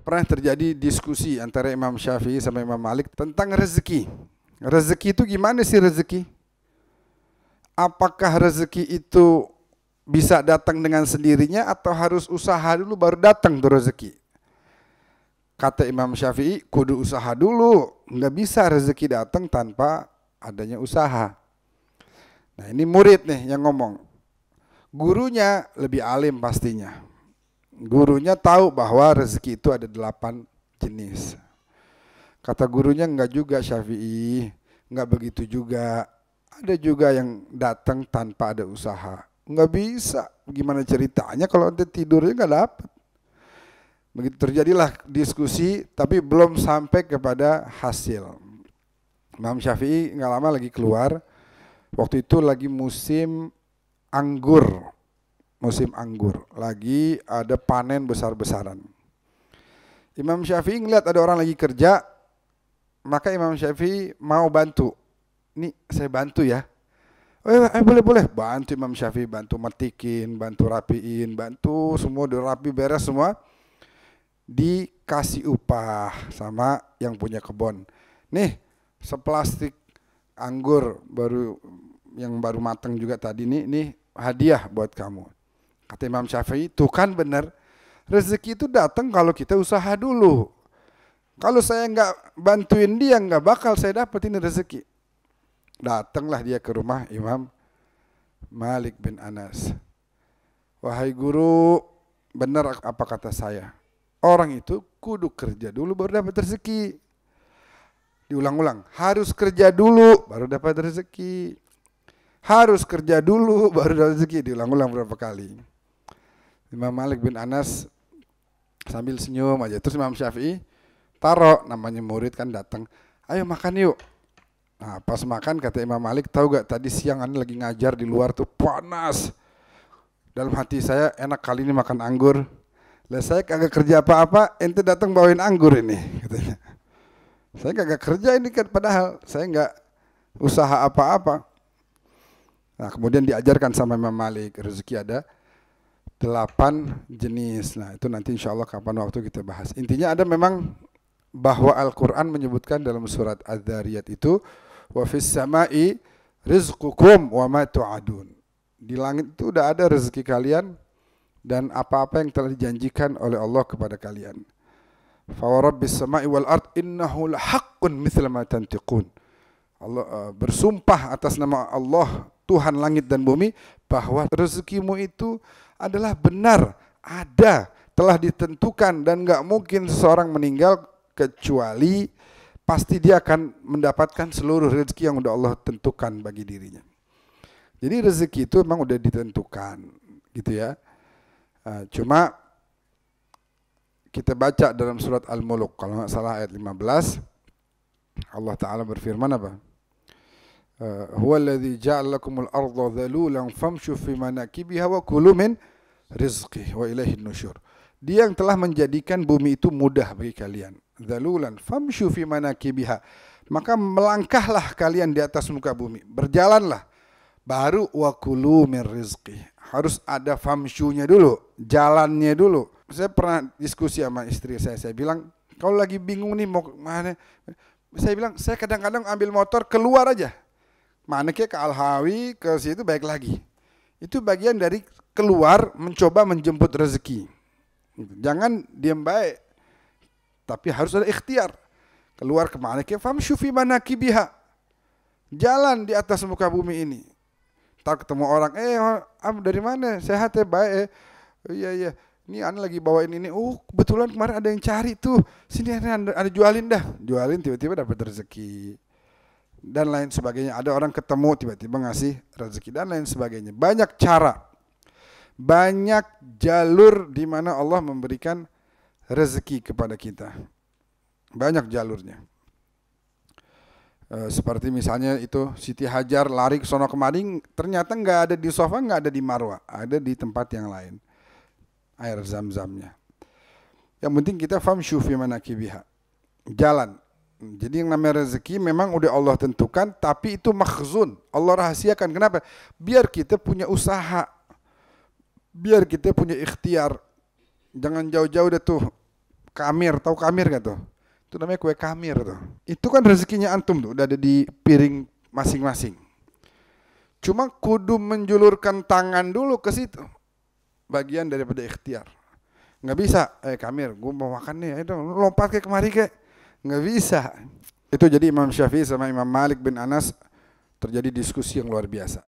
pernah terjadi diskusi antara Imam Syafi'i sama Imam Malik tentang rezeki. Rezeki itu gimana sih rezeki? Apakah rezeki itu bisa datang dengan sendirinya atau harus usaha dulu baru datang tuh rezeki? Kata Imam Syafi'i, kudu usaha dulu. Nggak bisa rezeki datang tanpa adanya usaha. Nah ini murid nih yang ngomong. Gurunya lebih alim pastinya. Gurunya tahu bahwa rezeki itu ada 8 jenis. Kata gurunya enggak juga Syafi'i, enggak begitu juga. Ada juga yang datang tanpa ada usaha. Enggak bisa. Gimana ceritanya kalau ente tidurnya enggak dapat? Begitu terjadilah diskusi, tapi belum sampai kepada hasil. Imam Syafi'i enggak lama lagi keluar. Waktu itu lagi musim anggur. Lagi ada panen besar-besaran. Imam Syafi'i ngeliat ada orang lagi kerja, maka Imam Syafi'i mau bantu. Nih saya bantu ya. Boleh. Bantu Imam Syafi'i, bantu metikin, bantu rapiin, bantu semua udah rapi beres semua. Dikasih upah sama yang punya kebun. Nih seplastik anggur yang baru matang juga tadi nih hadiah buat kamu. Kata Imam Syafi'i, tuh kan benar. Rezeki itu datang kalau kita usaha dulu. Kalau saya nggak bantuin dia, nggak bakal saya dapetin rezeki. Datanglah dia ke rumah Imam Malik bin Anas. Wahai guru, benar apa kata saya? Orang itu kudu kerja dulu baru dapat rezeki. Diulang-ulang, harus kerja dulu baru dapat rezeki. Harus kerja dulu baru dapat rezeki. Diulang-ulang berapa kali. Imam Malik bin Anas sambil senyum aja. Terus Imam Syafi'i taruh, namanya murid kan datang. Ayo makan yuk. Nah pas makan kata Imam Malik, tahu gak tadi siang anda lagi ngajar di luar tuh panas. Dalam hati saya enak kali ini makan anggur. Lah saya kagak kerja apa-apa, ente datang bawain anggur ini katanya. Saya kagak kerja ini kan, padahal saya nggak usaha apa-apa. Nah kemudian diajarkan sama Imam Malik, rezeki ada 8 jenis. Nah itu nanti insya Allah kapan waktu kita bahas. Intinya ada memang bahwa Al-Quran menyebutkan dalam surat Az-Zariyat itu wa fis sama'i rizqukum wa ma tu'adun. Di langit itu udah ada rezeki kalian dan apa-apa yang telah dijanjikan oleh Allah kepada kalian. Fa wa rabbis sama'i wal ard innahu lahaqqun mithla ma tantiqun. Allah bersumpah atas nama Allah Tuhan langit dan bumi bahwa rezekimu itu adalah benar, ada, telah ditentukan dan nggak mungkin seseorang meninggal kecuali pasti dia akan mendapatkan seluruh rezeki yang udah Allah tentukan bagi dirinya. Jadi rezeki itu memang udah ditentukan, gitu ya. Cuma kita baca dalam surat Al-Mulk kalau nggak salah ayat 15, Allah Taala berfirman apa? Huwa alladzi ja'ala lakumul arda dhalulan famshu fi manakibiha wa kulu min rizqihi wa ilaihin nusyur. Dia yang telah menjadikan bumi itu mudah bagi kalian. Dhalulan famshu fi manakibiha. Maka melangkahlah kalian di atas muka bumi, berjalanlah. Baru wa kulu min rizqihi. Harus ada famshunya dulu, jalannya dulu. Saya pernah diskusi sama istri saya bilang, kalau lagi bingung nih mau kemana, saya bilang, saya kadang-kadang ambil motor keluar aja. Mana ke Al-Hawi, ke situ baik lagi. Itu bagian dari keluar mencoba menjemput rezeki. Jangan diam baik, tapi harus ada ikhtiar. Keluar kemana ke famshu fi manakibiha. Jalan di atas muka bumi ini. Ntar ketemu orang, dari mana? Sehat ya, baik. Iya. Ini anda lagi bawain ini. Kebetulan kemarin ada yang cari tuh. Sini ada jualin dah. Jualin tiba-tiba dapat rezeki. Dan lain sebagainya. Ada orang ketemu tiba-tiba ngasih rezeki dan lain sebagainya. Banyak cara, banyak jalur di mana Allah memberikan rezeki kepada kita. Banyak jalurnya. Seperti misalnya itu Siti Hajar lari ke sono kemari, ternyata nggak ada di Safa, nggak ada di Marwah, ada di tempat yang lain. Air zam-zamnya. Yang penting kita famshu fi manakibiha. Jalan. Jadi yang namanya rezeki memang udah Allah tentukan, tapi itu makhzun. Allah rahasiakan. Kenapa? Biar kita punya usaha. Biar kita punya ikhtiar. Jangan jauh-jauh deh tuh kamir, tahu kamir gak tuh? Itu namanya kue kamir tuh. Itu kan rezekinya antum tuh, udah ada di piring masing-masing. Cuma kudu menjulurkan tangan dulu ke situ. Bagian daripada ikhtiar. Nggak bisa, kamir, gue mau makan nih, itu lompat ke kemari ke. Nggak bisa. Itu jadi Imam Syafi'i sama Imam Malik bin Anas terjadi diskusi yang luar biasa.